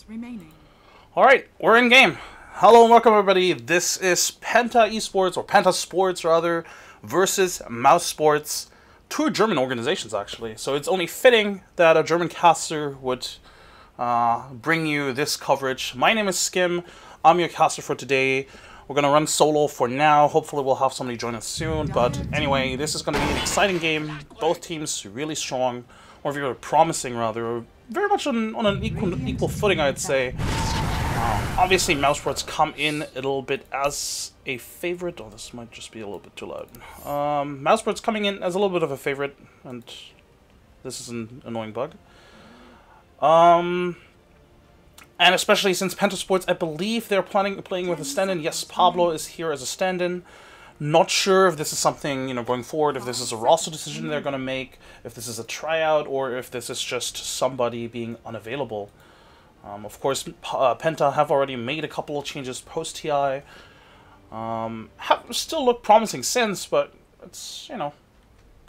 remaining. Alright, we're in game. Hello and welcome everybody. This is PENTA Esports, or PENTA Sports rather, versus mouz Sports. Two German organizations actually, so it's only fitting that a German caster would bring you this coverage. My name is Skim, I'm your caster for today. We're going to run solo for now, hopefully we'll have somebody join us soon, but anyway, this is going to be an exciting game. Both teams really strong, or very promising rather, very much on an equal footing I'd say. Obviously, mouz Sports come in a little bit as a favorite. Oh, this might just be a little bit too loud. mouz Sports coming in as a little bit of a favorite, and this is an annoying bug. And especially since PENTA Sports, I believe they're playing with a stand-in. Yes, Pablo is here as a stand-in. Not sure if this is something, you know, going forward, if this is a roster decision they're going to make, if this is a tryout, or if this is just somebody being unavailable. Of course, PENTA have already made a couple of changes post-TI. Have still looked promising since, but it's, you know,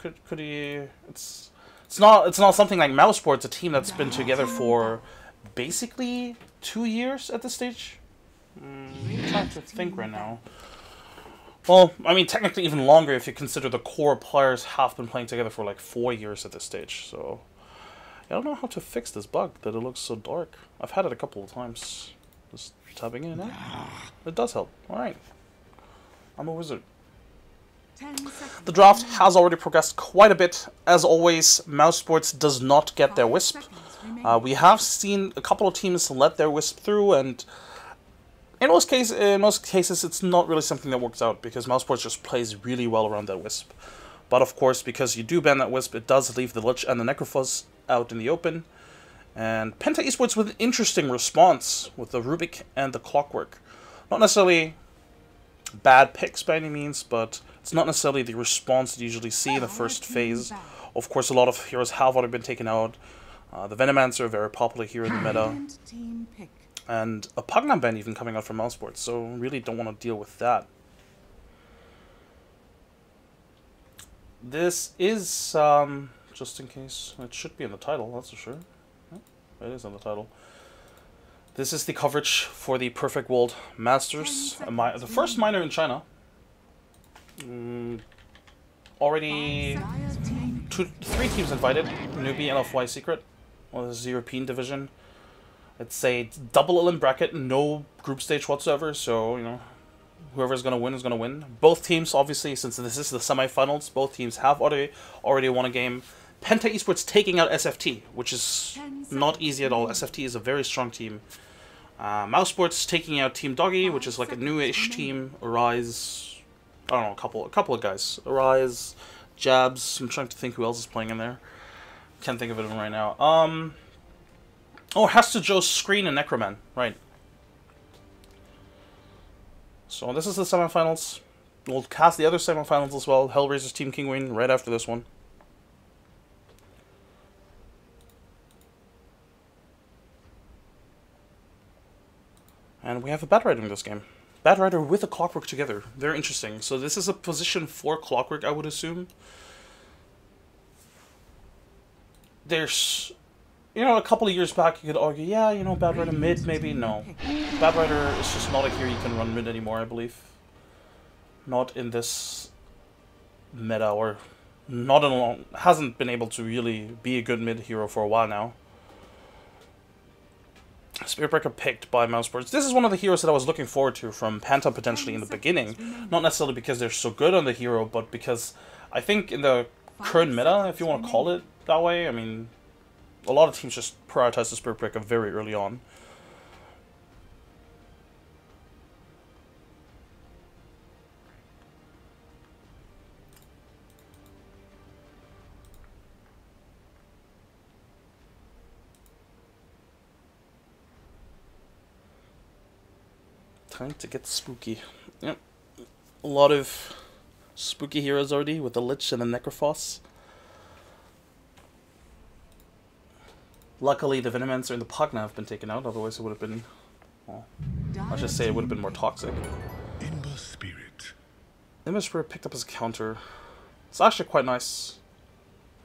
it's not something like mouz Sports, a team that's been together for basically 2 years at this stage. I'm trying to think right now. Well, I mean, technically even longer if you consider the core players have been playing together for like 4 years at this stage, so I don't know how to fix this bug, that it looks so dark. I've had it a couple of times. Just tapping in it. It does help. Alright. I'm a wizard. The draft has already progressed quite a bit. As always, mouz Sports does not get their Wisp. We have seen a couple of teams let their Wisp through, and in most cases it's not really something that works out, because mouz Sports just plays really well around that Wisp. But of course, because you do ban that Wisp, it does leave the Lich and the Necrophos out in the open. And PENTA Esports with an interesting response with the Rubik and the Clockwork. Not necessarily bad picks by any means, but it's not necessarily the response that you usually see in the first phase. Of course, a lot of heroes have already been taken out. The Venomancer are very popular here in the meta. And a Pugna ban even coming out from mouz Sports, so really don't want to deal with that. This is, just in case, it should be in the title, that's for sure. It is in the title. This is the coverage for the Perfect World Masters, the first minor in China. Already 3 teams invited, Newbie, LFY Secret, well, this is the European division. It's a double LM bracket, no group stage whatsoever, so, you know, whoever's going to win is going to win. Both teams, obviously, since this is the semifinals, both teams have already won a game. PENTA Esports taking out SFT, which is not easy at all. SFT is a very strong team. mouz Sports taking out Team Doggy, which is like a newish team. Arise, I don't know, a couple of guys. Arise, Jabs. I'm trying to think who else is playing in there. Can't think of it right now. Oh, Hester Joe's Screen and Necroman, right? So this is the semifinals. We'll cast the other semifinals as well. Hellraiser's Team Kingwing right after this one. And we have a Batrider in this game. Batrider with a Clockwork together. Very interesting. So this is a position for Clockwork, I would assume. There's, you know, a couple of years back you could argue, yeah, you know, Batrider mid, maybe. No. Batrider is just not a hero you can run mid anymore, I believe. Not in this meta, or not in a long, hasn't been able to really be a good mid hero for a while now. Spiritbreaker picked by mouz Sports. This is one of the heroes that I was looking forward to from PENTA potentially in the beginning. Not necessarily because they're so good on the hero, but because I think in the current meta, if you want to call it that way, I mean, a lot of teams just prioritize the Spiritbreaker very early on. Time to get spooky. Yep. A lot of spooky heroes already with the Lich and the Necrophos. Luckily, the Venomancer and the Pugna have been taken out, otherwise it would have been, well, let's just say it would have been more toxic. Ember Spirit. Ember Spirit picked up as a counter. It's actually quite nice.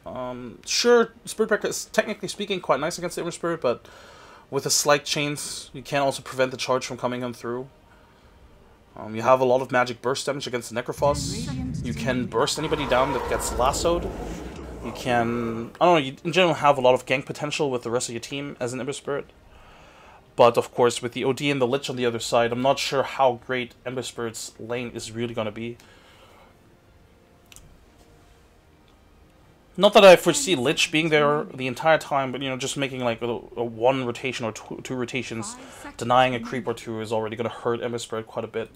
Sure, Spiritbreaker is technically speaking quite nice against the Ember Spirit, but With the slight chains, you can also prevent the charge from coming on through. You have a lot of magic burst damage against the Necrophos. You can burst anybody down that gets lassoed. You can, I don't know, you in general have a lot of gank potential with the rest of your team as an Ember Spirit. But of course, with the OD and the Lich on the other side, I'm not sure how great Ember Spirit's lane is really going to be. Not that I foresee Lich being there the entire time, but, you know, just making like a one rotation or two rotations, denying a creep or two is already going to hurt Ember Spirit quite a bit.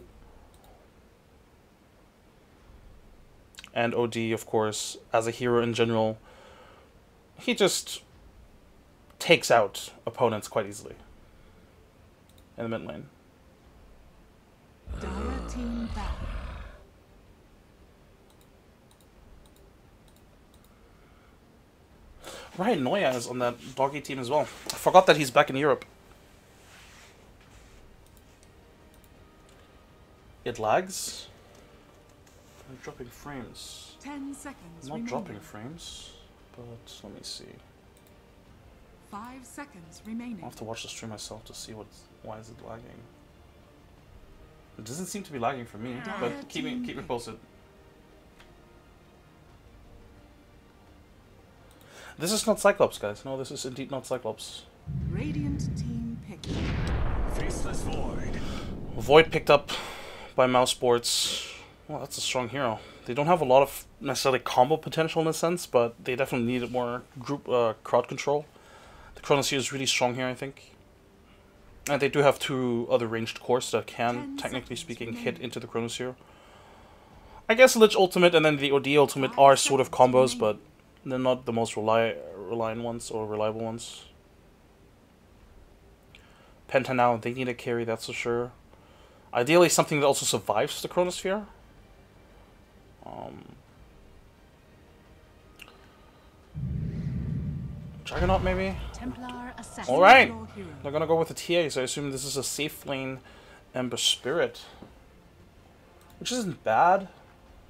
And OD, of course, as a hero in general, he just takes out opponents quite easily in the mid lane. Right, Noya is on that doggy team as well. I forgot that he's back in Europe. It lags. I'm dropping frames. 10 seconds. I'm not dropping frames, but let me see. 5 seconds remaining. I'll have to watch the stream myself to see why is it lagging. It doesn't seem to be lagging for me, but keep me posted. This is not Cyclops, guys. No, this is indeed not Cyclops. Radiant team picked. Faceless Void. Void picked up by Mouse Sports. Well, that's a strong hero. They don't have a lot of necessarily combo potential in a sense, but they definitely needed more group crowd control. The Chronosphere is really strong here, I think. And they do have two other ranged cores that can, technically speaking, hit into the Chronosphere. I guess Lich Ultimate and then the OD Ultimate are sort of combos, but they're not the most reliant ones or reliable ones. Penta now, they need a carry, that's for sure. Ideally, something that also survives the Chronosphere. Juggernaut, maybe? Alright! They're gonna go with the TA, so I assume this is a safe lane Ember Spirit. Which isn't bad,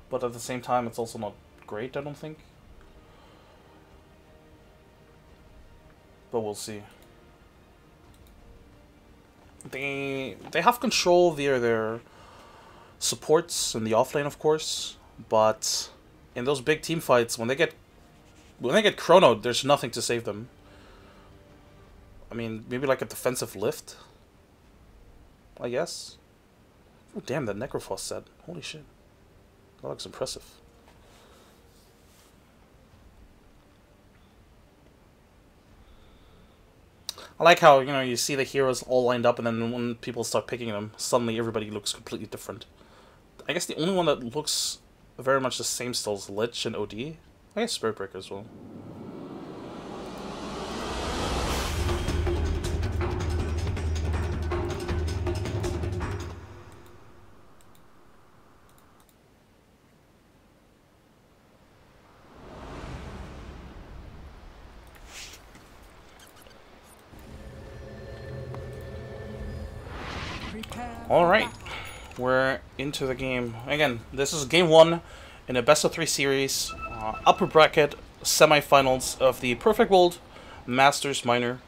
but at the same time, it's also not great, I don't think. But we'll see. They have control via their supports in the offlane, of course, but in those big team fights, when they get chronoed, there's nothing to save them. I mean, maybe like a defensive lift, I guess. Oh damn, that Necrophos set. Holy shit. That looks impressive. I like how, you know, you see the heroes all lined up, and then when people start picking them, suddenly everybody looks completely different. I guess the only one that looks very much the same still is Lich and OD. I guess Spirit Breaker as well. Alright, we're into the game. Again, this is game 1 in a best-of-3 series, upper bracket semifinals of the Perfect World Masters Minor.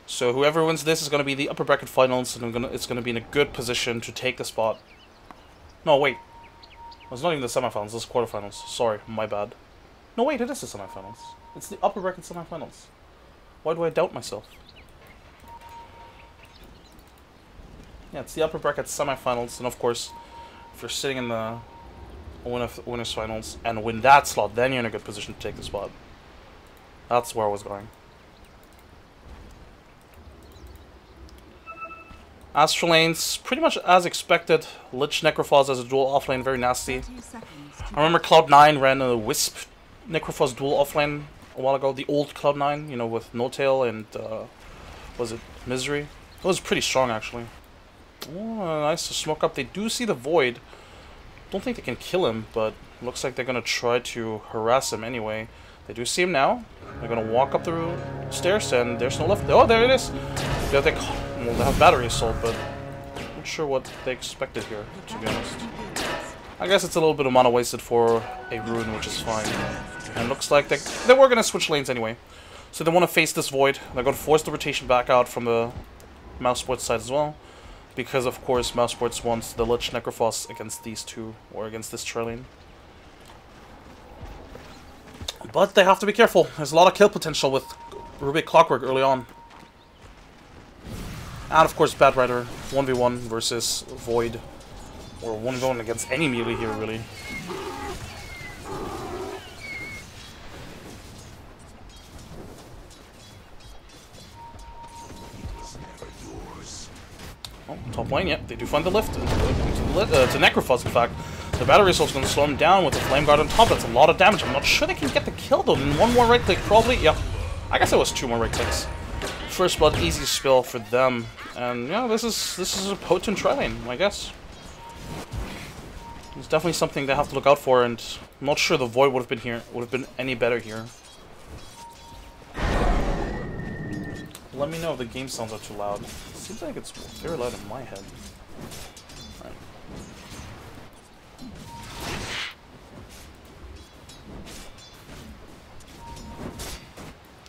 So whoever wins this is going to be the upper bracket finals, and it's going to be in a good position to take the spot. No, wait. It's not even the semifinals, it's quarterfinals. Sorry, my bad. No, wait, it is the semifinals. It's the upper bracket semifinals. Why do I doubt myself? Yeah, it's the upper bracket semifinals, and of course, if you're sitting in the winners finals and win that slot, then you're in a good position to take the spot. That's where I was going. Astral lanes, pretty much as expected. Lich Necrophos as a dual offlane, very nasty. I remember Cloud9 ran a Wisp Necrophos dual offlane a while ago. The old Cloud9, you know, with No Tail and, was it Misery? It was pretty strong, actually. Oh, nice to smoke up. They do see the Void. Don't think they can kill him, but looks like they're going to try to harass him anyway. They do see him now. They're going to walk up the stairs, and there's no left. Oh, there it is. Well, they have battery assault, but I'm not sure what they expected here, to be honest. I guess it's a little bit of mana wasted for a rune, which is fine. And looks like they were going to switch lanes anyway. So they want to face this void. They're going to force the rotation back out from the Mouse Sports side as well. Because, of course, Mouse Sports wants the Lich Necrophos against these two, or against this Trillian. But they have to be careful. There's a lot of kill potential with Rubik Clockwork early on. And, of course, Bat Rider 1v1 versus Void. Or 1v1 against any melee here, really. Oh, top lane, yep, they do find the lift. To Necrophos, in fact. The battery assault's going to slow him down with the Flame Guard on top. That's a lot of damage. I'm not sure they can get the kill, though. And one more right click, probably. Yeah, I guess it was 2 more right clicks. First blood, easy spill for them. And, yeah, this is a potent Trillian, I guess. It's definitely something they have to look out for, and I'm not sure the Void would have been any better here. Let me know if the game sounds are too loud. It seems like it's very loud in my head. Right.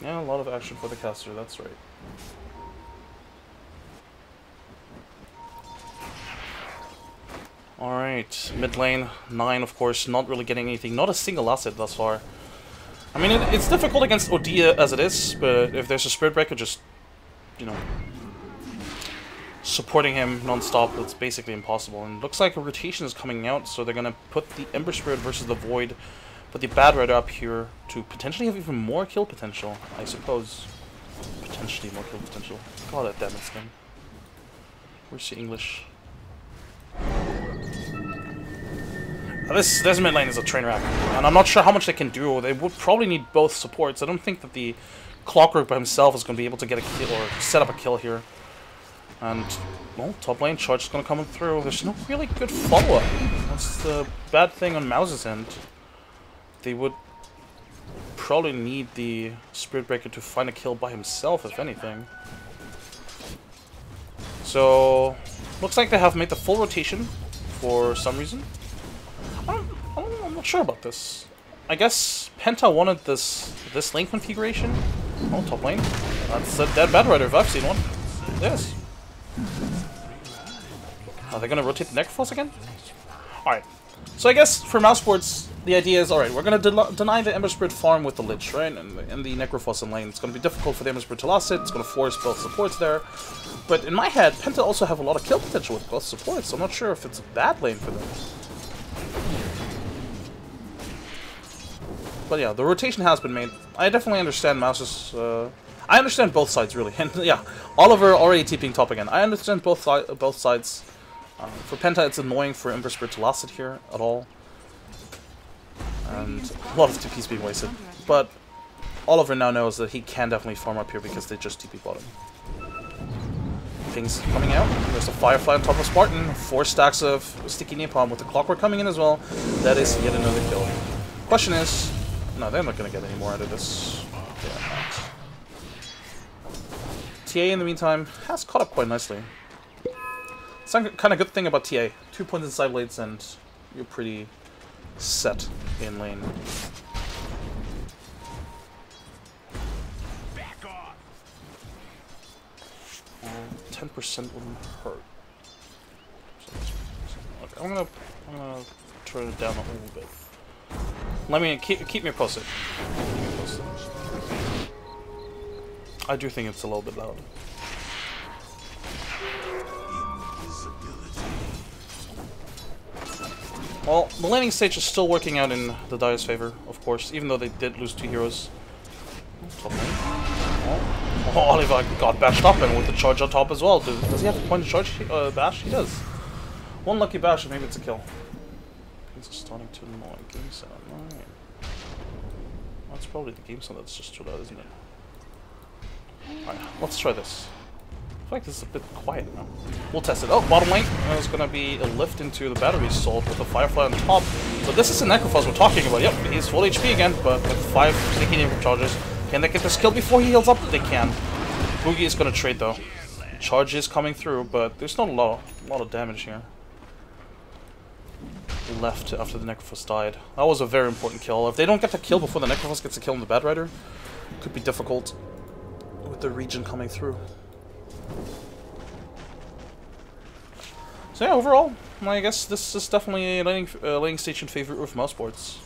Yeah, a lot of action for the caster, that's right. Alright, mid lane, 9 of course, not really getting anything, not a single asset thus far. I mean, it's difficult against Odia as it is, but if there's a Spirit Breaker, just, you know, supporting him non-stop, it's basically impossible. And it looks like a rotation is coming out, so they're gonna put the Ember Spirit versus the Void, put the Bad Rider up here to potentially have even more kill potential, I suppose. Potentially more kill potential. God, that damage skin. Where's the English? This mid lane is a train wreck, and I'm not sure how much they can do. They would probably need both supports. I don't think that the Clockwork by himself is going to be able to get a kill or set up a kill here. And, well, top lane charge is going to come through. There's no really good follow-up. That's the bad thing on Mouse's end. They would probably need the Spirit Breaker to find a kill by himself, if anything. So, looks like they have made the full rotation for some reason. I'm not sure about this. I guess Penta wanted this lane configuration. Oh, top lane. That's a dead Bad Rider if I've seen one. Yes. Are they gonna rotate the Necrophos again? Alright. So I guess for Mouse Sports, the idea is, alright, we're gonna deny the Ember Spirit farm with the Lich, right? And the Necrophos in lane. It's gonna be difficult for the Ember Spirit to last it. It's gonna force both supports there. But in my head, Penta also have a lot of kill potential with both supports, so I'm not sure if it's a bad lane for them. But yeah, the rotation has been made. I definitely understand Mouse's... I understand both sides, really. And yeah, Oliver already TPing top again. I understand both sides. For Penta, it's annoying for Ember Spirit to last it here at all. And a lot of TPs being wasted. But Oliver now knows that he can definitely farm up here because they just TP bottom. Things coming out. There's a Firefly on top of Spartan. 4 stacks of Sticky Napalm with the Clockwork coming in as well. That is yet another kill. Question is... No, they're not going to get any more out of this. TA, in the meantime, has caught up quite nicely. Some kind of good thing about TA. 2 points in side blades and you're pretty set in lane. Back off. 10% wouldn't hurt. Okay, I'm gonna turn it down a little bit. Let me keep me posted. I do think it's a little bit loud. Well, the laning stage is still working out in the Dire's favor, of course, even though they did lose 2 heroes. Oh, Oliver got bashed up, and with the charge on top as well. Does he have a point of charge bash? He does. One lucky bash, and maybe it's a kill. It's starting to annoy game sound. Right. That's probably the game sound that's just too loud, isn't it? Alright, let's try this. I feel like this is a bit quiet now. We'll test it. Oh, bottom lane. There's gonna be a lift into the battery assault with the Firefly on top. So this is the Necrophos we're talking about. Yep, he's full HP again, but with 5 sneaking in from charges. Can they get this kill before he heals up? They can. Boogie is gonna trade though. The charge is coming through, but there's not a lot of damage here left after the Necrophos died. That was a very important kill. If they don't get the kill before the Necrophos gets a kill on the Bad Rider, Could be difficult with the region coming through. So yeah, overall, I guess this is definitely a laning station favorite with mouse sports.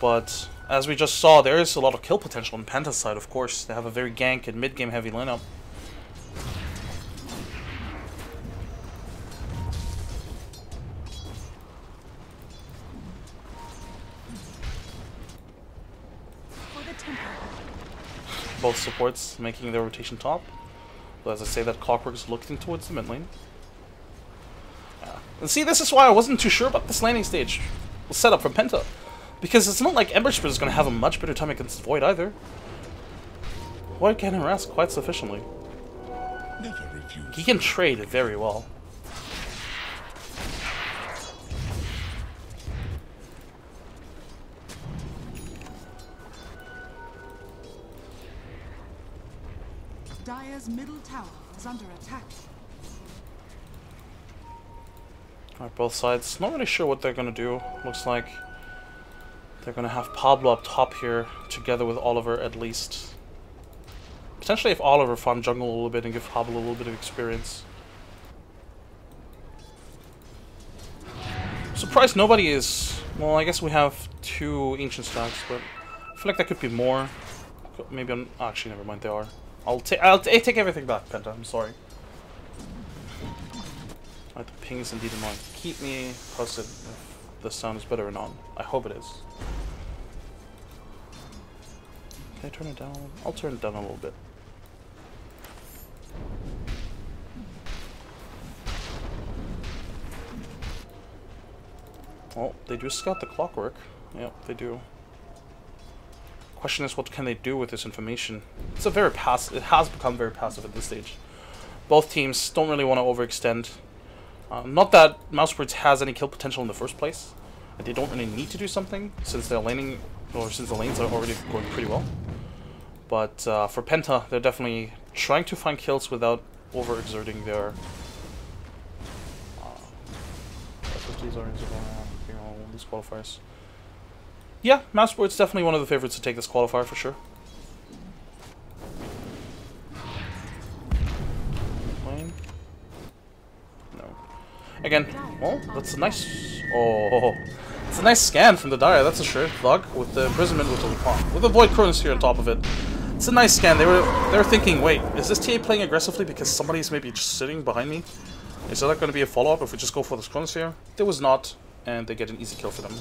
But as we just saw, there is a lot of kill potential on Penta's side, of course. They have a very gank and mid-game heavy lineup. Both supports making their rotation top. But as I say, that Clockwork is looking towards the mid lane. And see, this is why I wasn't too sure about this landing stage set up from Penta. Because it's not like Ember Spirit is going to have a much better time against Void either. Void can harass quite sufficiently. He can trade very well. Dire's middle tower is under attack. Alright, both sides. Not really sure what they're gonna do. Looks like they're gonna have Pablo up top here, together with Oliver at least. Potentially if Oliver farm jungle a little bit and give Pablo a little bit of experience. Surprised nobody is... Well, I guess we have 2 ancient stacks, but I feel like that could be more. Maybe I'm... Actually, never mind, they are. I'll take everything back, Penta. I'm sorry. Alright, the ping is indeed annoying. Keep me posted if the sound is better or not. I hope it is. Can I turn it down? I'll turn it down a little bit. Well, they do scout the Clockwork. Yep, they do. Question is, what can they do with this information? It's a very passive. It has become very passive at this stage. Both teams don't really want to overextend. Not that Mousebirds has any kill potential in the first place. They don't really need to do something since they're laning, or since the lanes are already going pretty well. But for Penta, they're definitely trying to find kills without overexerting their. These qualifiers. Yeah, Mousesport's definitely one of the favorites to take this qualifier for sure. Lane? No. Again, well, that's a nice... Oh, it's a nice scan from the Dire, that's a sure. Thug with the imprisonment with the Void Cronus here on top of it. It's a nice scan. They were thinking, wait, is this TA playing aggressively because somebody's maybe just sitting behind me? Is that going to be a follow-up if we just go for this Cronus here? There was not, and they get an easy kill for them.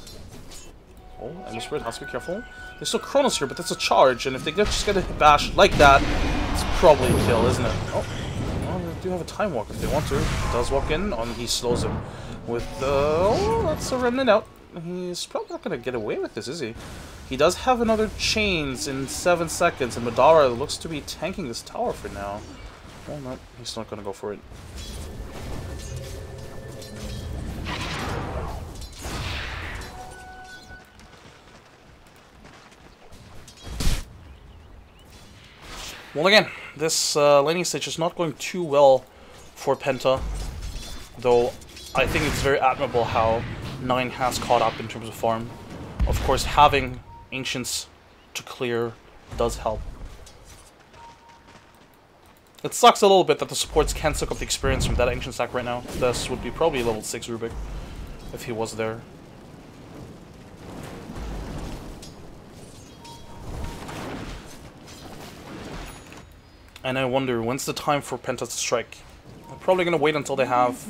Oh, and this Spirit has to be careful. There's still Cronus here, but that's a charge, and if they just get a bash like that, it's probably a kill, isn't it? Oh, well, they do have a time walk if they want to. He does walk in, and he slows him with the... Oh, that's a remnant out. He's probably not going to get away with this, is he? He does have another chains in 7 seconds, and Madara looks to be tanking this tower for now. Oh, no, he's not going to go for it. Well, again, this laning stage is not going too well for Penta, though I think it's very admirable how 9 has caught up in terms of farm. Of course, having Ancients to clear does help. It sucks a little bit that the supports can't soak up the experience from that Ancient stack right now. This would be probably level 6 Rubik if he was there. And I wonder, when's the time for Penta to strike? I'm probably going to wait until they have...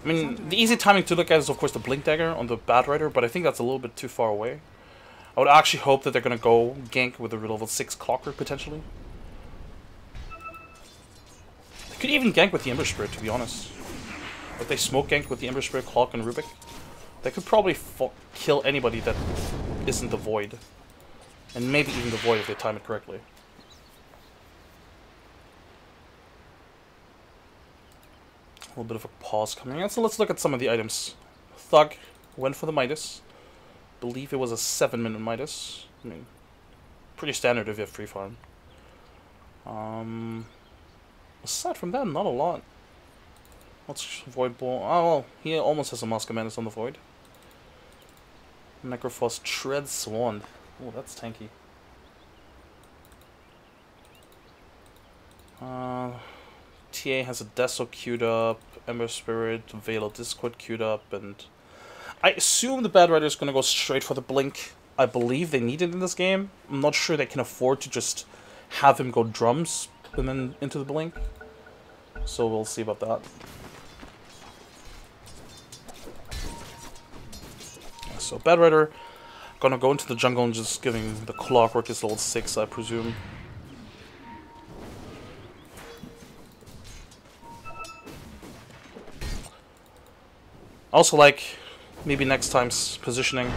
I mean, the easy timing to look at is, of course, the Blink Dagger on the Bad Rider, but I think that's a little bit too far away. I would actually hope that they're going to go gank with a level 6 Clockwork, potentially. They could even gank with the Ember Spirit, to be honest. If they smoke gank with the Ember Spirit, Clock, and Rubik, they could probably kill anybody that isn't the Void. And maybe even the Void if they time it correctly. A little bit of a pause coming in, so let's look at some of the items. Thug went for the Midas. Believe it was a 7-minute Midas. I mean, pretty standard if you have free farm. Aside from that, not a lot. Let's Void Ball. Oh, well, he almost has a Musca Madness on the Void. Necrophos Tread Swan. Oh, that's tanky. TA has a Deso queued up, Ember Spirit, Veil of Discord queued up, and I assume the Bad Rider is going to go straight for the Blink. I believe they need it in this game. I'm not sure they can afford to just have him go drums and then into the Blink. So we'll see about that. So Bad Rider gonna go into the jungle and just giving the Clockwork his level 6, I presume. Also, like, maybe next time's positioning.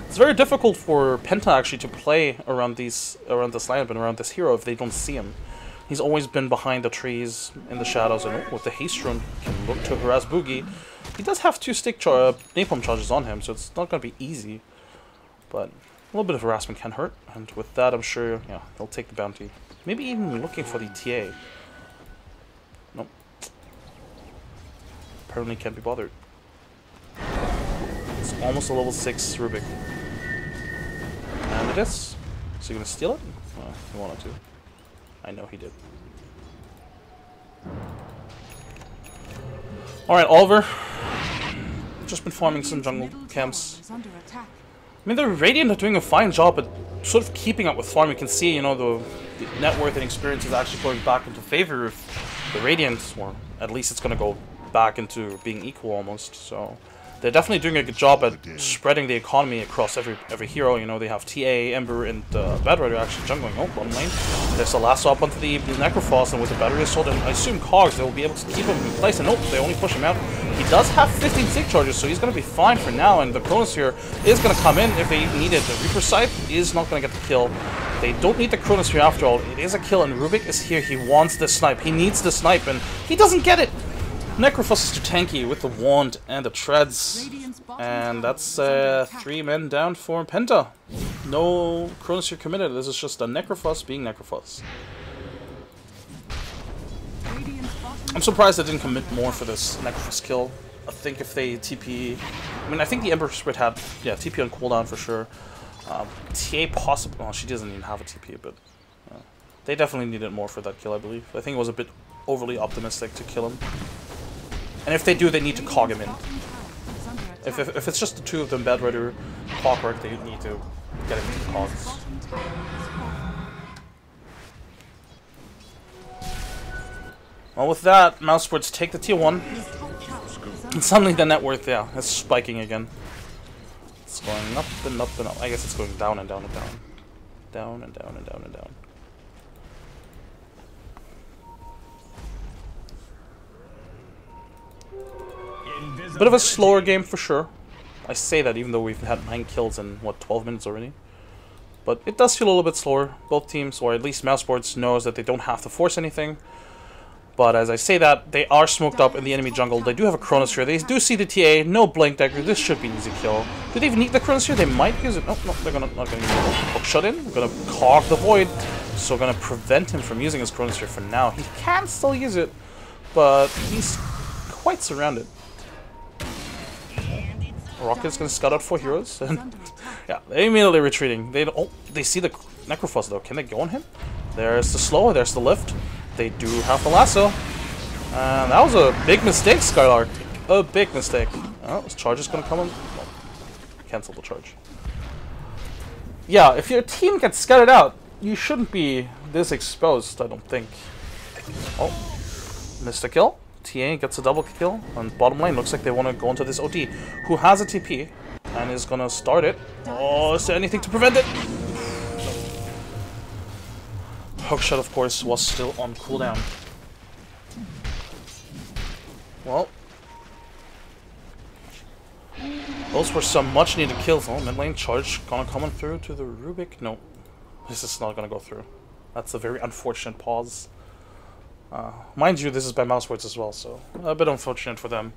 It's very difficult for Penta actually to play around this lineup and around this hero if they don't see him. He's always been behind the trees in the shadows, and with the haste rune can look to harass Boogie. He does have 2 napalm charges on him, so it's not gonna be easy. But a little bit of harassment can hurt, and with that, I'm sure, yeah, he'll take the bounty. Maybe even looking for the TA. Nope. Apparently can't be bothered. It's almost a level 6 Rubik. And it is. Is he gonna steal it? He wanted to. I know he did. Alright, Oliver. Just been farming some jungle camps. I mean, the Radiant are doing a fine job at sort of keeping up with farm. You can see, you know, the net worth and experience is actually going back into favor of the Radiant, or at least it's going to go back into being equal almost. So they're definitely doing a good job at spreading the economy across every hero. You know, they have TA, Ember, and Bad Rider actually jungling. Oh, bottom lane. There's a lasso up onto the Necrophos, and with the Battery Assault, and I assume Cogs, they will be able to keep him in place. And nope, they only push him out. He does have 15 stick charges, so he's going to be fine for now. And the Chronosphere is going to come in if they need it. The Reaper Scythe is not going to get the kill. They don't need the Chronosphere after all. It is a kill, and Rubik is here. He wants the snipe. He needs the snipe, and he doesn't get it. Necrophos is too tanky with the wand and the treads. And that's 3 men down for Penta. No Chronosphere committed. This is just a Necrophos being Necrophos. I'm surprised they didn't commit more for this Necrophos kill. I think if they TP... I mean, I think the Ember Spirit had... Yeah, TP on cooldown for sure. TA possibly... Well, she doesn't even have a TP, but... they definitely needed more for that kill, I believe. I think it was a bit overly optimistic to kill him. And if they do, they need to cog him in. If it's just the 2 of them, Bad Rider, Clockwork, they need to get him into cogs. Well, with that, Mouse Sports take the tier 1. And suddenly the net worth, yeah, is spiking again. It's going up and up and up. I guess it's going down and down and down. Down and down and down and down. Bit of a slower game for sure. I say that even though we've had 9 kills in, what, 12 minutes already? But it does feel a little bit slower. Both teams, or at least Mouse Sports, knows that they don't have to force anything. But as I say that, they are smoked up in the enemy jungle. They do have a Chronosphere. They do see the TA. No Blink Dagger. This should be an easy kill. Do they even need the Chronosphere? They might use it. Oh, no, they're not going to use it. Hook shut in. We're going to cog the Void. So going to prevent him from using his Chronosphere for now. He can still use it, but he's quite surrounded. Rocket's going to scout out 4 heroes. And yeah, they're immediately retreating. They see the Necrophos though. Can they go on him? There's the slow. There's the lift. They do have the lasso. And that was a big mistake, Skylark. A big mistake. Oh, this charge is going to come on. Oh, cancel the charge. Yeah, if your team gets scattered out, you shouldn't be this exposed, I don't think. Oh, missed a kill. TA gets a double kill. And bottom lane looks like they want to go into this OD, who has a TP and is going to start it. Oh, is there anything to prevent it? Hookshot, of course, was still on cooldown. Well, those were some much-needed kills. Oh, mid lane charge gonna come on through to the Rubik. No, this is not gonna go through. That's a very unfortunate pause. Mind you, this is by Mousewords as well, so a bit unfortunate for them.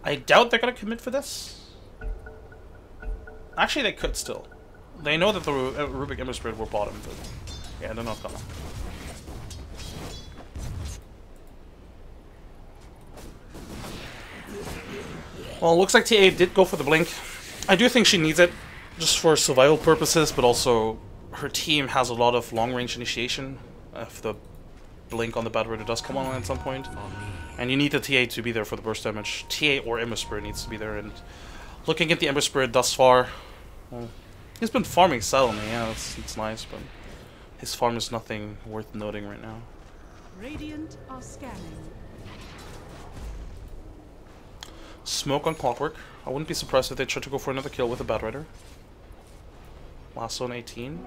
I doubt they're gonna commit for this. Actually, they could still. They know that the Rubik Ember Spirit were bottom, but yeah, they're not gonna. Well, looks like TA did go for the blink. I do think she needs it, just for survival purposes, but also her team has a lot of long-range initiation. If the blink on the Bad Rider does come on at some point. And you need the TA to be there for the burst damage. TA or Ember Spirit needs to be there, and looking at the Ember Spirit thus far, well, he's been farming silently, yeah, it's nice, but his farm is nothing worth noting right now. Radiant are scanning. Smoke on Clockwork. I wouldn't be surprised if they try to go for another kill with a Bad Rider. Lasso on 18.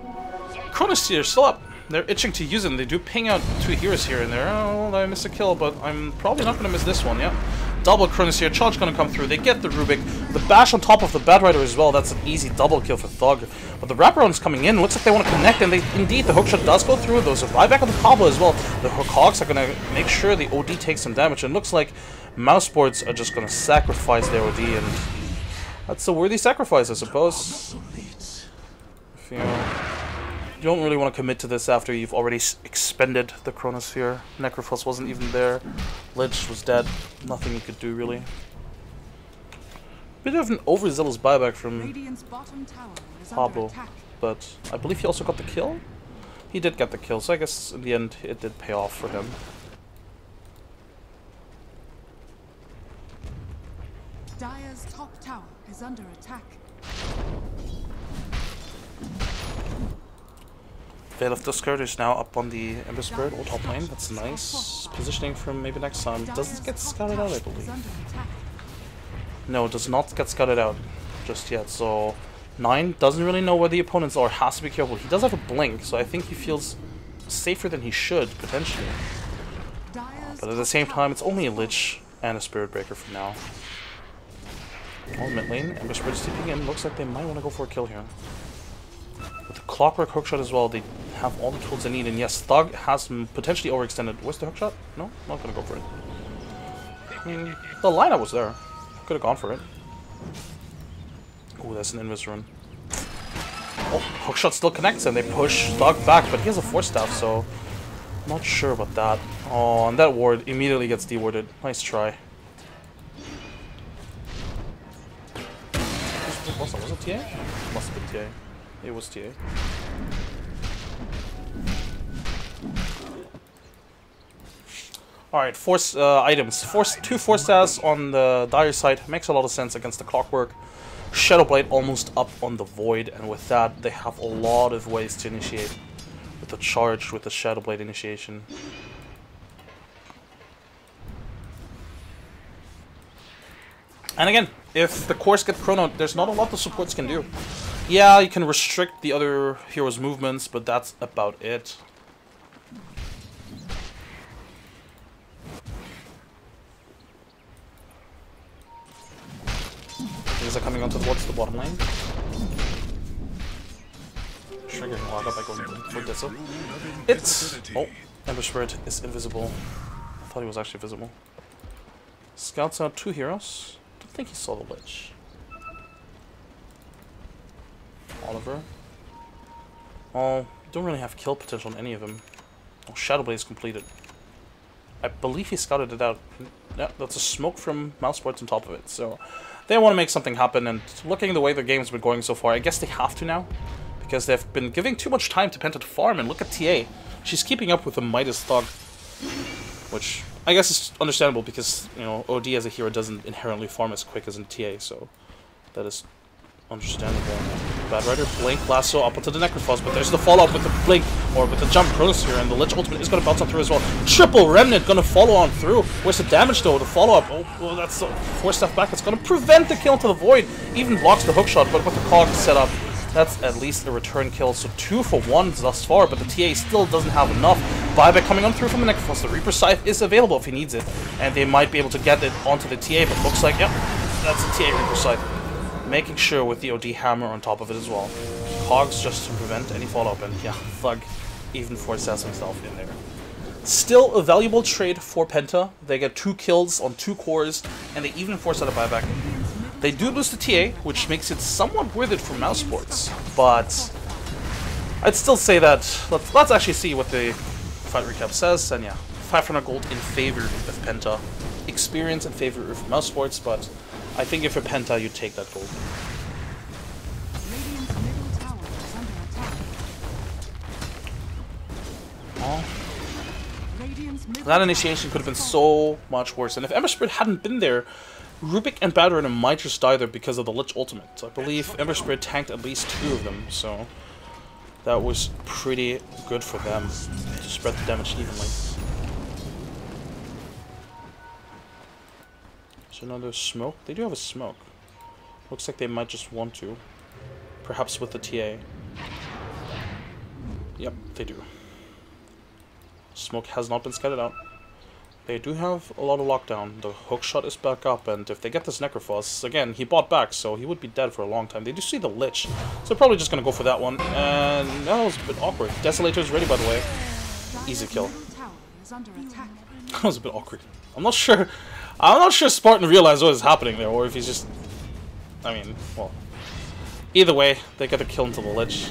Chronosphere still up. They're itching to use it, and they do ping out 2 heroes here and there. Oh, well, I missed a kill, but I'm probably not going to miss this one, yeah. Double Chronosphere, charge going to come through. They get the Rubik. The bash on top of the Bad Rider as well. That's an easy double kill for Thug. But the wraparound's coming in. Looks like they want to connect, and indeed, the hookshot does go through. There's a buyback on the Pablo as well. The Hogs are going to make sure the OD takes some damage, and it looks like Mouseboards are just going to sacrifice their OD, and that's a worthy sacrifice, I suppose. If you don't really want to commit to this after you've already expended the Chronosphere. Necrophos wasn't even there. Lich was dead. Nothing you could do, really. Bit of an overzealous buyback from Pablo, but I believe he also got the kill? He did get the kill, so I guess in the end it did pay off for him. Dire's top tower is under attack. Veil of Discord is now up on the Ember Spirit, old top lane. That's nice. Positioning from maybe next time. Does it get scouted out, I believe? No, it does not get scouted out just yet. So 9 doesn't really know where the opponents are. Has to be careful. He does have a blink, so I think he feels safer than he should, potentially. But at the same time, it's only a Lich and a Spirit Breaker for now. Oh, mid lane, Ember Spirit is tipping in. Looks like they might want to go for a kill here. With the Clockwork hookshot as well, they have all the tools they need. And yes, Thug has potentially overextended. Where's the hookshot? No, not gonna go for it. The lineup was there. Could have gone for it. Oh, that's an invis run. Oh, hookshot still connects and they push Thug back, but he has a force staff, so I'm not sure about that. Oh, and that ward immediately gets dewarded. Nice try. Was it TA? Must have been TA. It was TA. Alright, force items. Two force stars on the Dire side makes a lot of sense against the Clockwork. Shadowblade almost up on the Void, and with that they have a lot of ways to initiate. With the charge, with the Shadowblade initiation. And again, if the cores get chrono, there's not a lot the supports can do. Yeah, you can restrict the other heroes' movements, but that's about it. These are coming onto towards the bottom lane. Triggering log up by going for this. It's... Oh, Ember Spirit is invisible. I thought he was actually visible. Scouts out 2 heroes. Don't think he saw the Lich. Oliver. Oh, don't really have kill potential on any of them. Oh, Shadowblade is completed. I believe he scouted it out. Yeah, that's a smoke from Mouseboards on top of it. So they want to make something happen, and looking at the way the game's been going so far, I guess they have to now. Because they've been giving too much time to Penta to farm, and look at TA. She's keeping up with the Midas Thug. Which I guess is understandable because, you know, OD as a hero doesn't inherently farm as quick as in TA, so that is understandable. Bad Rider, Blink, Lasso, up onto the Necrophos, but there's the follow-up with the Blink, or with the Jump Chronosphere, and the Lich Ultimate is going to bounce on through as well. Triple Remnant going to follow on through. Where's the damage though? The follow-up, oh, that's 4 stuff back. It's going to prevent the kill into the Void. Even blocks the hookshot, but with the cog set up, that's at least a return kill. So 2 for 1 thus far, but the TA still doesn't have enough. Buyback coming on through from the Necrophos. The Reaper Scythe is available if he needs it, and they might be able to get it onto the TA, but looks like, yep, that's the TA Reaper Scythe. Making sure with the OD hammer on top of it as well. Cogs just to prevent any follow-up, and yeah, Thug even forces himself in there. Still a valuable trade for Penta. They get 2 kills on 2 cores, and they even force out a buyback. They do lose the TA, which makes it somewhat worth it for Mouseboards, but I'd still say that, let's actually see what the fight recap says, and yeah, 500 gold in favor of Penta. Experience in favor of Mouseboards, but I think if you're Penta, you take that gold. Radiant's middle tower is under attack. Oh. middle That initiation could have been so much worse. And if Ember Spirit hadn't been there, Rubik and Bad Rider might just die there because of the Lich ultimate. So I believe Ember Spirit tanked at least 2 of them, so that was pretty good for them to spread the damage evenly. So another smoke? They do have a smoke. Looks like they might just want to. Perhaps with the TA. Yep, they do. Smoke has not been scattered out. They do have a lot of lockdown. The hookshot is back up, and if they get this Necrophos, again, he bought back, so he would be dead for a long time. They do see the Lich, so they're probably just going to go for that one. And that was a bit awkward. Desolator's ready, by the way. Easy kill. That was a bit awkward. I'm not sure Spartan realized what was happening there, or if he's just... I mean, well... Either way, they get a kill into the Lich.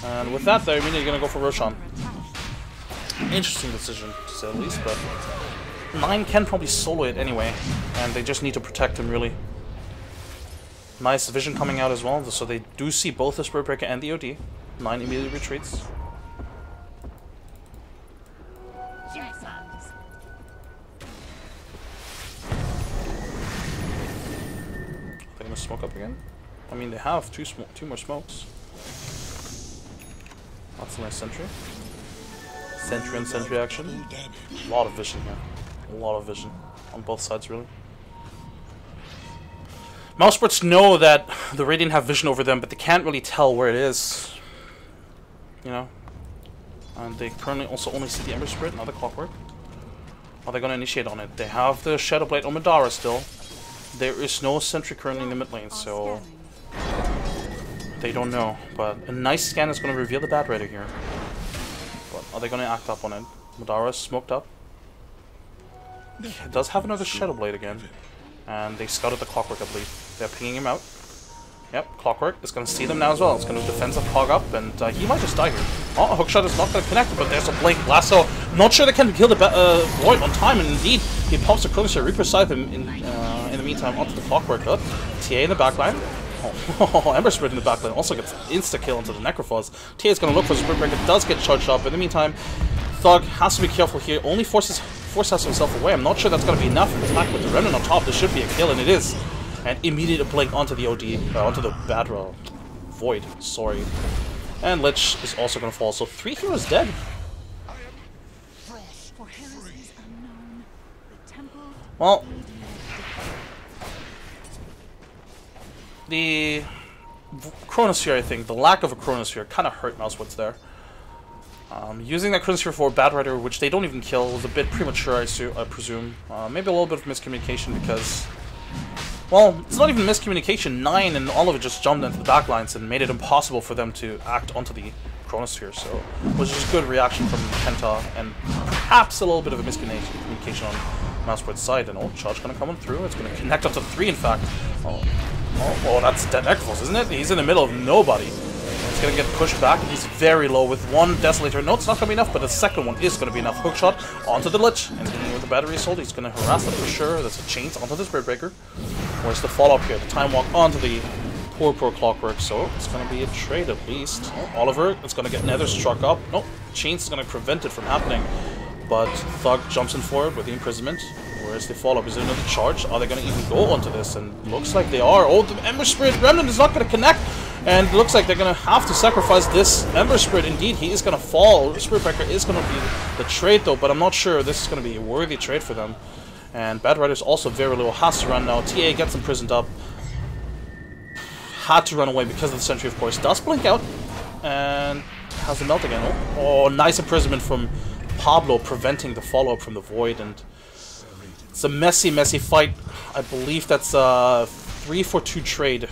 And with that, they're immediately going to go for Roshan. Interesting decision, to say the least, but 9 can probably solo it anyway, and they just need to protect him, really. Nice vision coming out as well, so they do see both the Spirit Breaker and the OD. 9 immediately retreats. They're going to smoke up again? I mean, they have two more smokes. That's a nice sentry. Sentry and sentry action. A lot of vision here. A lot of vision. On both sides, really. Mousesports know that the Radiant have vision over them, but they can't really tell where it is. You know? And they currently also only see the Ember Spirit, not the Clockwork. Are they going to initiate on it? They have the Shadow Blade on Madara still. There is no sentry currently in the mid lane, so... They don't know, but a nice scan is going to reveal the Bad Rider here. But are they going to act up on it? Madara is smoked up. It does have another Shadow Blade again. And they scouted the Clockwork, I believe. They're pinging him out. Yep, Clockwork is going to see them now as well. It's going to defensive clog up, and he might just die here. Oh, Hookshot is not going to connect, but there's a Blink Lasso. Not sure they can kill the Void on time, and indeed, he pops the Chronosphere, Reaper Scythe him in the meantime onto the Clockwork. TA in the backline. Oh, Ember Spirit in the backline also gets insta-kill into the Necrophos. TA is going to look for the Spirit Breaker, does get charged up. In the meantime, Thug has to be careful here, only forces himself away. I'm not sure that's going to be enough. Attack with the Remnant on top, this should be a kill, and it is. And immediate blink onto the OD, onto the Void, sorry. And Lich is also going to fall, so 3 heroes dead. Well, the Chronosphere, I think, the lack of a Chronosphere kind of hurt Mousewoods there. Using that Chronosphere for Bad Rider, which they don't even kill, was a bit premature, I presume. Maybe a little bit of miscommunication because... Well, it's not even miscommunication. 9 and all of it just jumped into the backlines and made it impossible for them to act onto the Chronosphere, so it was just good reaction from Penta, and perhaps a little bit of a miscommunication on Mousesport's side. And oh, charge gonna come on through. It's gonna connect up to 3, in fact. Oh, that's Dead Necrophos, isn't it? He's in the middle of nobody. It's gonna get pushed back, and he's very low with 1 Desolator. No, it's not gonna be enough, but the second one is gonna be enough. Hookshot onto the Lich, and with the battery assault, he's gonna harass them for sure. That's a chains onto the Spirit Breaker. Where's the follow-up here? The Time Walk onto the poor Clockwork, so it's gonna be a trade at least. Oh, Oliver is gonna get Nether struck up. Nope, chains is gonna prevent it from happening. But Thug jumps in for it with the imprisonment. Where's the follow-up? Is there another charge? Are they gonna even go onto this? And looks like they are. Oh, the Ember Spirit Remnant is not gonna connect. And it looks like they're going to have to sacrifice this Ember Spirit. Indeed, he is going to fall. Spirit Breaker is going to be the trade, though, but I'm not sure this is going to be a worthy trade for them. And Bad Rider's also very low. Has to run now. TA gets imprisoned up. Had to run away because of the sentry, of course. Does blink out. And has the melt again. Oh, nice imprisonment from Pablo, preventing the follow-up from the Void. And it's a messy, messy fight. I believe that's a 3-for-2 trade.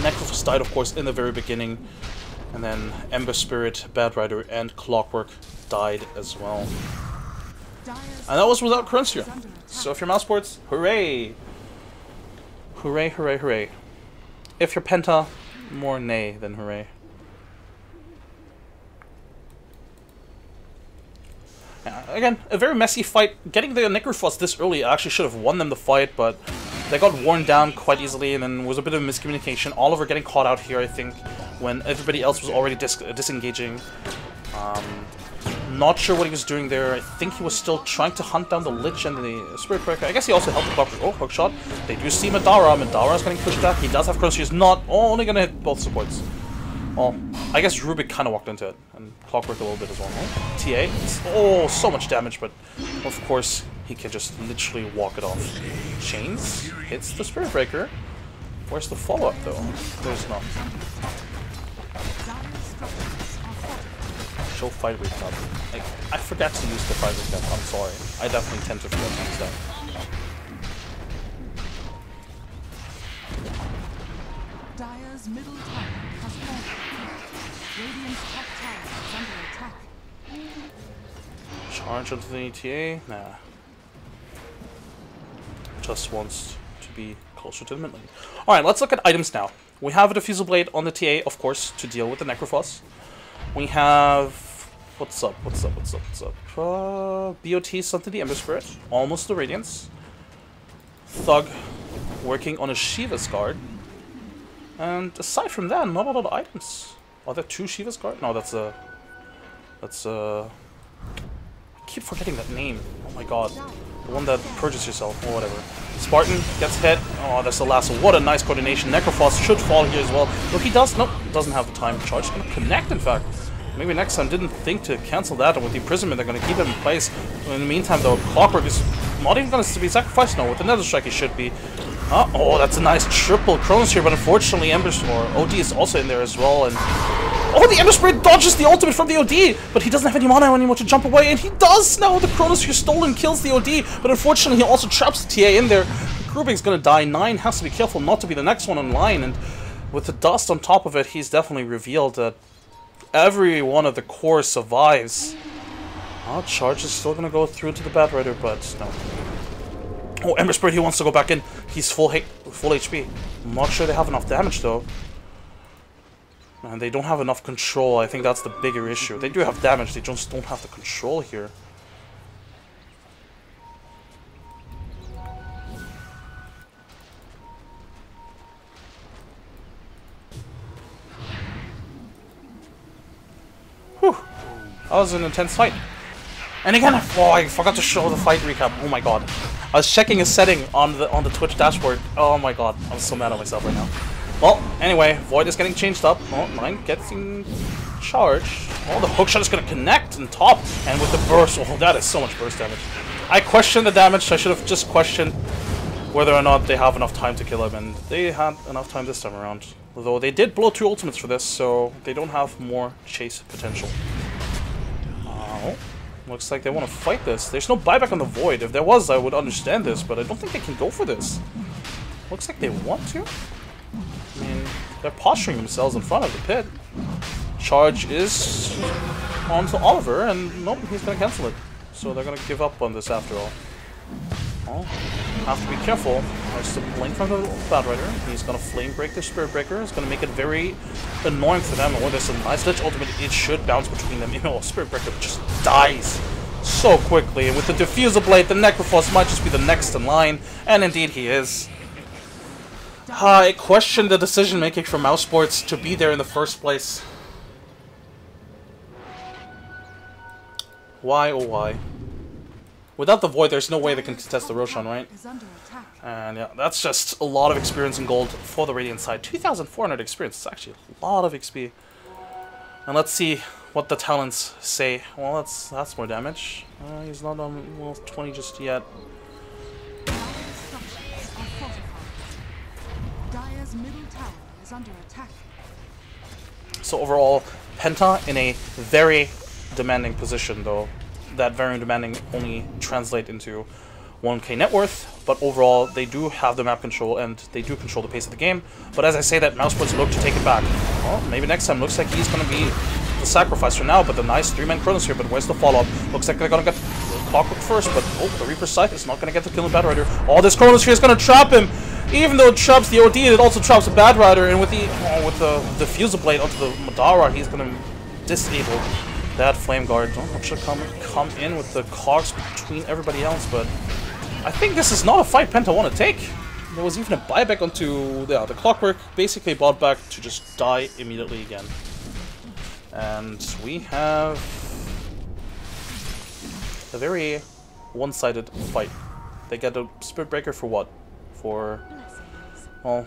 Necrophos died, of course, in the very beginning, and then Ember Spirit, Bad Rider, and Clockwork died as well. And that was without Chronosphere. So if you're Mousesports, hooray! Hooray, hooray, hooray. If you're Penta, more nay than hooray. Again, a very messy fight. Getting the Necrophos this early actually should have won them the fight, but they got worn down quite easily, and then was a bit of miscommunication. Oliver getting caught out here, I think. when everybody else was already disengaging. Not sure what he was doing there. I think he was still trying to hunt down the Lich and the Spirit Breaker. I guess he also helped the Clockwork. Oh, hook shot. They do see Madara. Madara is getting pushed back. He does have Chrono. He's not only going to hit both supports. Well, I guess Rubik kind of walked into it. And Clockwork a little bit as well. Oh, TA. Oh, so much damage, but of course he can just literally walk it off. Chains. Hits the Spirit Breaker. Where's the follow-up, though? There's none. Show fight recap. I forgot to use the fight recap. I'm sorry. I definitely tend to forget to use that. Dire's middle tower has fallen. Radiant's top tower is under attack. Charge onto the ETA? Nah. Just wants to be closer to the mid lane. Alright, let's look at items now. We have a Diffusal Blade on the TA, of course, to deal with the Necrophos. We have... What's up? BOT sent to the Ember Spirit. Almost the Radiance. Thug working on a Shiva's Guard. And aside from that, not a lot of items. Are there 2 Shiva's Guard? No, that's a... I keep forgetting that name. Oh my god. The one that purges yourself, or whatever. Spartan gets hit. Oh, that's the last one. What a nice coordination. Necrophos should fall here as well. Look, he does. Nope, doesn't have the time. Charge is going to connect, in fact. Maybe next time didn't think to cancel that, and with the imprisonment they're going to keep it in place. In the meantime, though, Clockwork is not even going to be sacrificed. No, with the Nether Strike he should be. Oh, that's a nice triple Chronos here, but unfortunately Ember or OD is also in there as well, and oh, the Ember Spirit dodges the ultimate from the OD, but he doesn't have any mana anymore to jump away, and he does now. The Chronos here stolen kills the OD, but unfortunately he also traps the TA in there. Rubik's gonna die. 9 has to be careful not to be the next one in line, and with the dust on top of it, he's definitely revealed that every one of the core survives. Oh, Charge is still gonna go through to the Bat Rider, but no. Oh, Ember Spirit, he wants to go back in. He's full HP. I'm not sure they have enough damage, though. And they don't have enough control. I think that's the bigger issue. They do have damage, they just don't have the control here. Whew. That was an intense fight. And again, oh, I forgot to show the fight recap. Oh my god. I was checking a setting on the Twitch dashboard. Oh my god. I'm so mad at myself right now. Well, anyway, Void is getting changed up. Oh, 9 getting charged. Oh, the hookshot is going to connect and top. And with the burst, oh, that is so much burst damage. I questioned the damage. I should have just questioned whether or not they have enough time to kill him. And they had enough time this time around. Although they did blow 2 ultimates for this, so they don't have more chase potential. Oh. Looks like they want to fight this. There's no buyback on the Void. If there was, I would understand this, but I don't think they can go for this. Looks like they want to. I mean, they're posturing themselves in front of the pit. Charge is onto Oliver, and nope, he's going to cancel it. So they're going to give up on this after all. Oh, have to be careful. There's the blink from the Bat Rider. He's going to Flame Break the Spirit Breaker. It's going to make it very annoying for them. Oh, there's a nice Lich ultimate. It should bounce between them. You know, Spirit Breaker just dies so quickly. And with the Diffusal Blade, the Necrophos might just be the next in line. And indeed he is. I question the decision making from Mouse Sports to be there in the first place. Why, oh why? Without the Void, there's no way they can contest the Roshan, right? And yeah, that's just a lot of experience in gold for the Radiant side. 2,400 experience. It's actually a lot of XP. And let's see what the talents say. Well, that's more damage. He's not on level 20 just yet. Dire's middle tower is under attack. So overall, Penta in a very demanding position, though. That very demanding only translate into 1k net worth, but overall they do have the map control and they do control the pace of the game. But as I say that, Mousesports look to take it back. Well, maybe next time. Looks like he's going to be the sacrifice for now, but the nice 3-man Chronos here, but where's the follow-up? Looks like they're going to get Clockwork first, but oh, the Reaper Scythe is not going to get the kill in Bad Rider. Oh, this Chronos here is going to trap him! Even though it traps the OD, it also traps the Bad Rider, and with the Diffusal Blade onto the Madara, he's going to disable that Flame Guard. Oh, should come in with the cogs between everybody else, but I think this is not a fight Penta want to take. there was even a buyback onto the Clockwork, basically bought back to just die immediately again. And we have a very one-sided fight. They get a Spirit Breaker for what? For, well,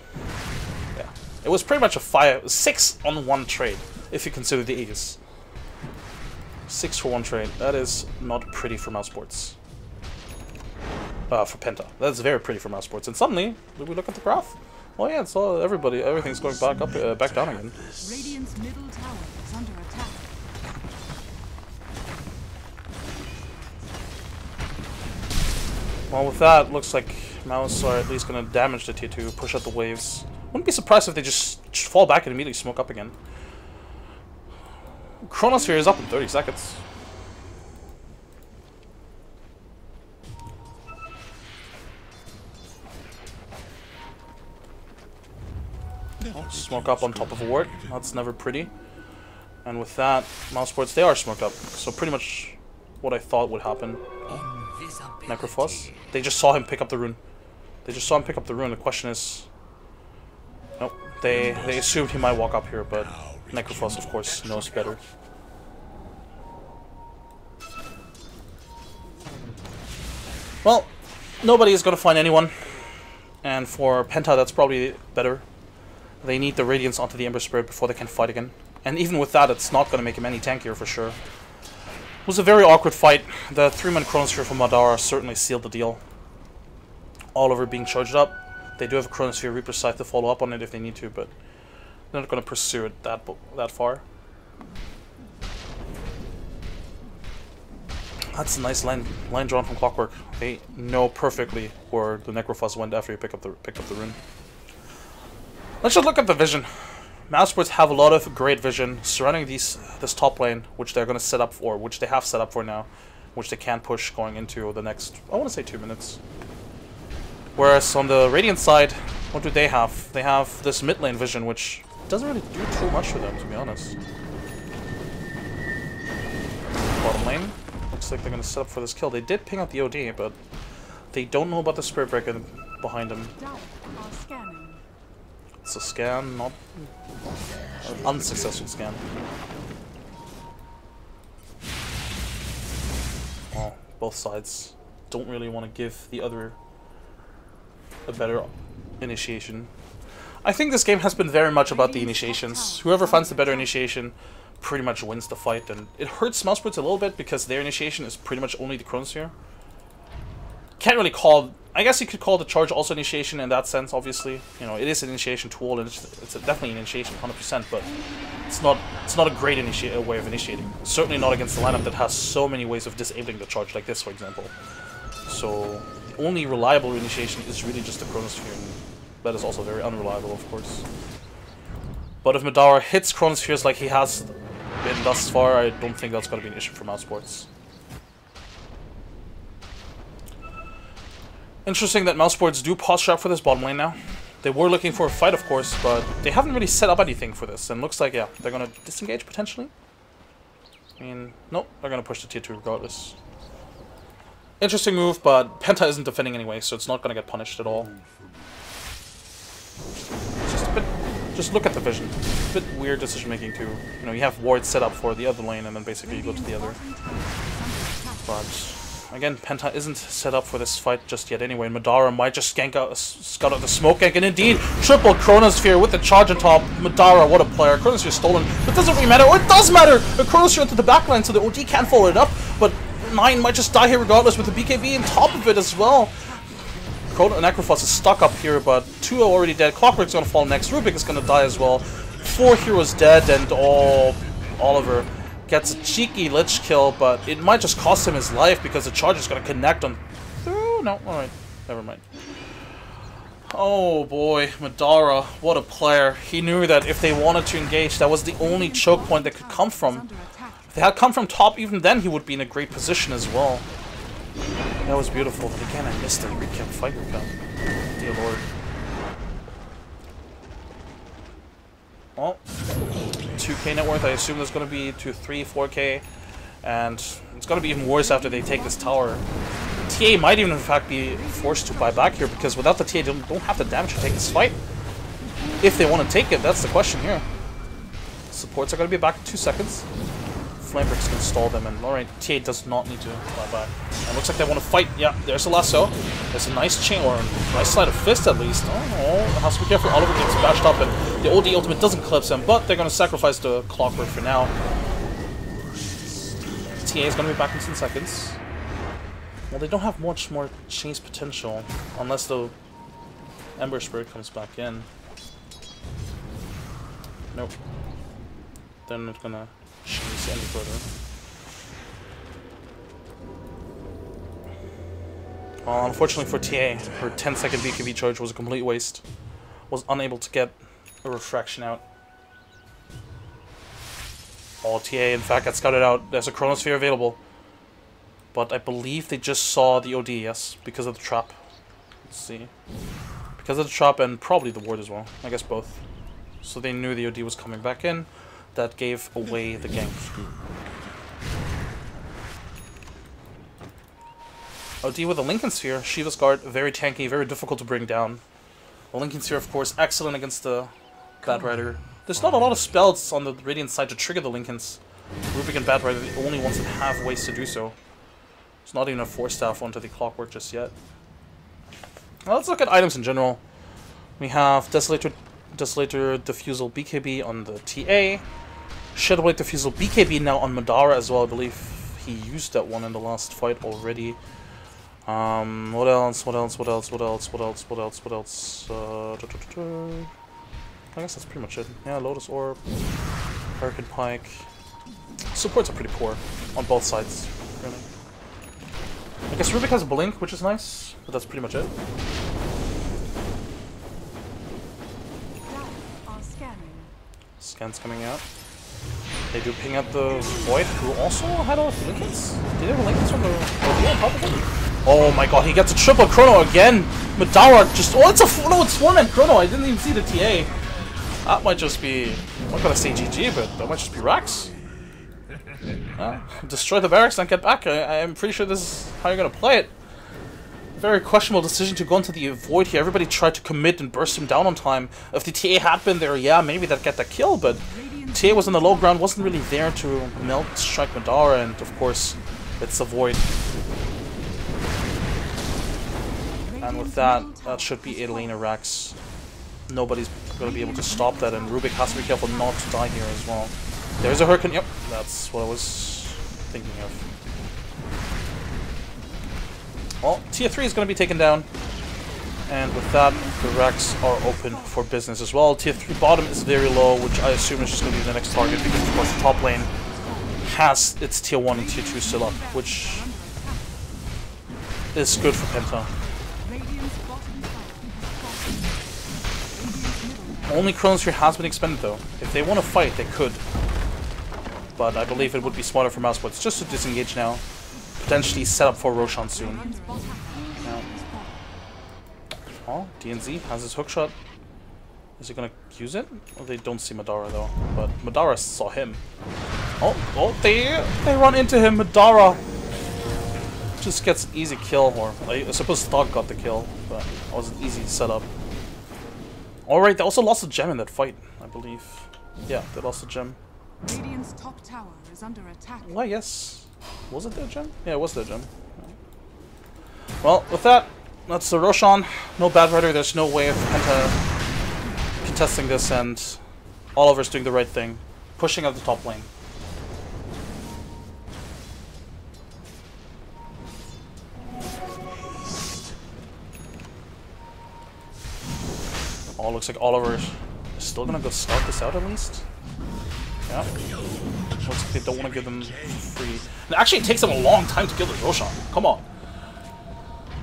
yeah. It was pretty much a 6-on-1 trade, if you consider the Aegis. 6 for 1 trade. That is not pretty for Mouse Sports. For Penta. That's very pretty for Mouse Sports. And suddenly, did we look at the graph? Oh yeah, it's all everything's going back up, back down again. Radiant's middle tower is under attack. Well, with that, looks like Mouse are at least going to damage the tier 2, push out the waves. Wouldn't be surprised if they just fall back and immediately smoke up again. Chronosphere is up in 30 seconds. Oh, smoke up on top of a ward. That's never pretty. And with that, Mouse Sports, they are smoked up. So pretty much what I thought would happen. Necrophos. They just saw him pick up the rune. The question is... Nope. They assumed he might walk up here, but Necrophos, of course, knows better. Well, nobody is going to find anyone. And for Penta, that's probably better. They need the Radiance onto the Ember Spirit before they can fight again. And even with that, it's not going to make him any tankier for sure. It was a very awkward fight. The 3-man Chronosphere from Madara certainly sealed the deal. Oliver being charged up. They do have a Chronosphere Reaper Scythe to follow up on it if they need to, but they're not going to pursue it that far. That's a nice line drawn from Clockwork. They know perfectly where the Necrophos went after he picked up the rune. Let's just look at the vision. Mouse Sports have a lot of great vision surrounding this top lane, which they're going to set up for, which they have set up for now, which they can push going into the next, I want to say 2 minutes. Whereas on the Radiant side, what do they have? They have this mid lane vision, which doesn't really do too much for them, to be honest. Bottom lane, looks like they're going to set up for this kill. They did ping out the OD, but they don't know about the Spirit Breaker behind them. It's a scan, not an unsuccessful scan. Well, both sides don't really want to give the other a better initiation. I think this game has been very much about the initiations. Whoever finds the better initiation pretty much wins the fight, and it hurts Mouse Sports a little bit because their initiation is pretty much only the Chronosphere. Can't really call... I guess you could call the charge also initiation in that sense, obviously. You know, it is an initiation tool, and it's definitely an initiation, 100%, but it's not a great way of initiating. Certainly not against the lineup that has so many ways of disabling the charge, like this, for example. So, the only reliable initiation is really just the Chronosphere, and that is also very unreliable, of course. But if Madara hits Chronospheres like he has been thus far, I don't think that's going to be an issue for Mouse Sports. Interesting that Mouse Sports do pause trap for this bottom lane now. They were looking for a fight, of course, but they haven't really set up anything for this. And looks like, yeah, they're going to disengage, potentially. I mean, nope, they're going to push the tier 2 regardless. Interesting move, but Penta isn't defending anyway, so it's not going to get punished at all. Just a bit... Just look at the vision. It's a bit weird decision-making, too. You know, you have wards set up for the other lane, and then basically you go to the other. But... Again, Penta isn't set up for this fight just yet anyway, and Madara might just scout out the smoke gank, and indeed, triple Chronosphere with the charge on top. Madara, what a player. Chronosphere stolen, but doesn't really matter. Oh, it does matter! A Chronosphere into the backline, so the OD can't follow it up, but 9 might just die here regardless with the BKB on top of it as well. Necrophos is stuck up here, but 2 are already dead. Clockwork's gonna fall next. Rubik is gonna die as well. 4 heroes dead, and Oliver gets a cheeky lich kill, but it might just cost him his life because the charge is going to connect on... Oh, no, alright, never mind. Oh boy, Madara, what a player. He knew that if they wanted to engage, that was the only choke point that could come from. If they had come from top, even then he would be in a great position as well. That was beautiful, but again, I missed the recap fight recap. Dear lord. Well, 2k net worth, I assume there's going to be to 3, 4k, and it's going to be even worse after they take this tower. TA might even in fact be forced to buy back here, because without the TA they don't have the damage to take this fight. If they want to take it, that's the question here. Supports are going to be back in 2 seconds. Flamebrick's going to stall them, and alright, TA does not need to buy back. And looks like they want to fight. Yeah, there's a lasso. There's a nice chain, or a nice sleight of fist at least. Oh, has to be careful. Oliver gets bashed up, and the OD ultimate doesn't clip him, but they're going to sacrifice the clockwork for now. TA is going to be back in 10 seconds. Well, they don't have much more chase potential, unless the Ember Spirit comes back in. Nope. They're not going to chase any further. Well, unfortunately for TA, her 10-second BKB charge was a complete waste. Was unable to get a refraction out. Oh, TA in fact got scouted out. There's a Chronosphere available. But I believe they just saw the OD, yes, because of the trap. Let's see. Because of the trap and probably the ward as well. I guess both. So they knew the OD was coming back in. That gave away the gank. OD with a Lincoln Sphere. Shiva's Guard, very tanky, very difficult to bring down. The Lincoln Sphere, of course, excellent against the Bat Rider. There's not a lot of spells on the Radiant side to trigger the Lincolns. Rubik and Bat Rider are the only ones that have ways to do so. There's not even a Force Staff onto the Clockwork just yet. Well, let's look at items in general. We have Desolator Diffusal BKB on the TA. Shadowblade Diffusal BKB now on Madara as well. I believe he used that one in the last fight already. What else? I guess that's pretty much it. Yeah, Lotus Orb, Hurricane Pike. Supports are pretty poor on both sides, really. I guess Rubik has a Blink, which is nice, but that's pretty much it. Scans coming out. They do ping out the Void, who also had a Linkens? Did they have a Linkens from the OD on top of him? Oh my god, he gets a triple chrono again! Madara just... Oh, it's it's one-man chrono! I didn't even see the TA. That might just be... I'm not gonna say GG, but that might just be Rax. Destroy the barracks and get back. I'm pretty sure this is how you're gonna play it. Very questionable decision to go into the Void here. Everybody tried to commit and burst him down on time. If the TA had been there, yeah, maybe that'd get the kill, but TA was on the low ground, wasn't really there to melt strike Madara, and of course, it's a Void. And with that, that should be Elena Rax. Nobody's going to be able to stop that, and Rubik has to be careful not to die here as well. There's a Hurricane. Yep, that's what I was thinking of. Well, Tier 3 is going to be taken down. And with that, the Rax are open for business as well. Tier 3 bottom is very low, which I assume is just going to be the next target, because of course the top lane has its Tier 1 and Tier 2 still up, which is good for Penta. Only Chronosphere has been expended though. If they want to fight, they could. But I believe it would be smarter for Mousesports just to disengage now. Potentially set up for Roshan soon. Yeah. Oh, DNZ has his hookshot. Is he gonna use it? Oh, they don't see Madara though. But Madara saw him. Oh, they run into him. Madara just gets an easy kill, or I suppose Thog got the kill, but it was an easy setup. Alright, they also lost a gem in that fight, I believe. Yeah, they lost a gem. Radiant's top tower is under attack. Well, yes. Was it their gem? Yeah, it was their gem. Well, with that, that's the Roshan. No Bat Rider, there's no way of Penta contesting this, and Oliver's doing the right thing. Pushing out the top lane. Oh, looks like Oliver is still gonna go start this out at least. Yeah. Looks like they don't want to give them free. And actually, it takes them a long time to kill the Roshan. Come on.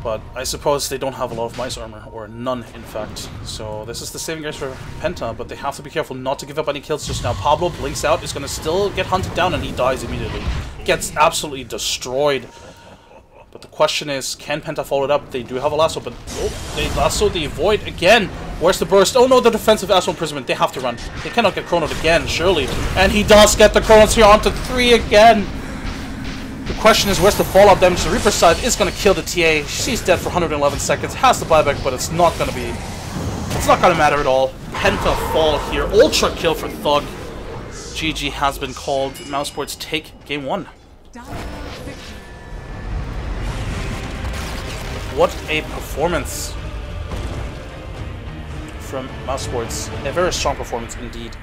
But I suppose they don't have a lot of Mice armor, or none, in fact. So this is the saving grace for Penta, but they have to be careful not to give up any kills just now. Pablo blinks out, is going to still get hunted down, and he dies immediately. Gets absolutely destroyed. But the question is, can Penta follow it up? They do have a lasso, but oh, they lasso the Void again. Where's the burst? Oh no, the defensive Astral Imprisonment. They have to run. They cannot get chronoed again, surely. And he does get the Chronos here onto 3 again. The question is, where's the fallout damage? The Reaper side is going to kill the TA. She's dead for 111 seconds. Has the buyback, but it's not going to be... It's not going to matter at all. Penta fall here. Ultra kill for Thug. GG has been called. Mouse Sports take game 1. What a performance from Mouse Sports. A very strong performance indeed.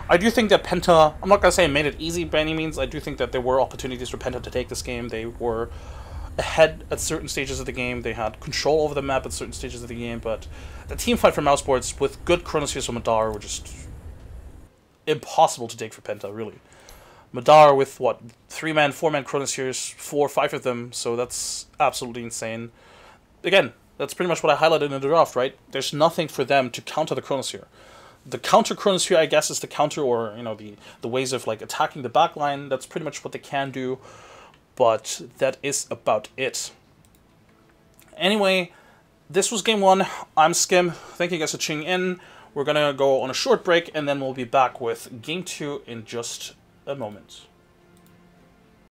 I do think that Penta, I'm not going to say made it easy by any means. I do think that there were opportunities for Penta to take this game. They were ahead at certain stages of the game. They had control over the map at certain stages of the game. But the team fight for Mouse Sports with good Chronospheres from Madar were just impossible to take for Penta, really. Madar with, what, 3-man, 4-man Chronospheres, 4 or 5 of them. So that's absolutely insane. Again, that's pretty much what I highlighted in the draft, right? There's nothing for them to counter the Chronosphere. The counter Chronosphere, I guess, is the counter, or, you know, the ways of, like, attacking the backline. That's pretty much what they can do, but that is about it. Anyway, this was game 1. I'm Skim. Thank you guys for tuning in. We're gonna go on a short break, and then we'll be back with game 2 in just a moment.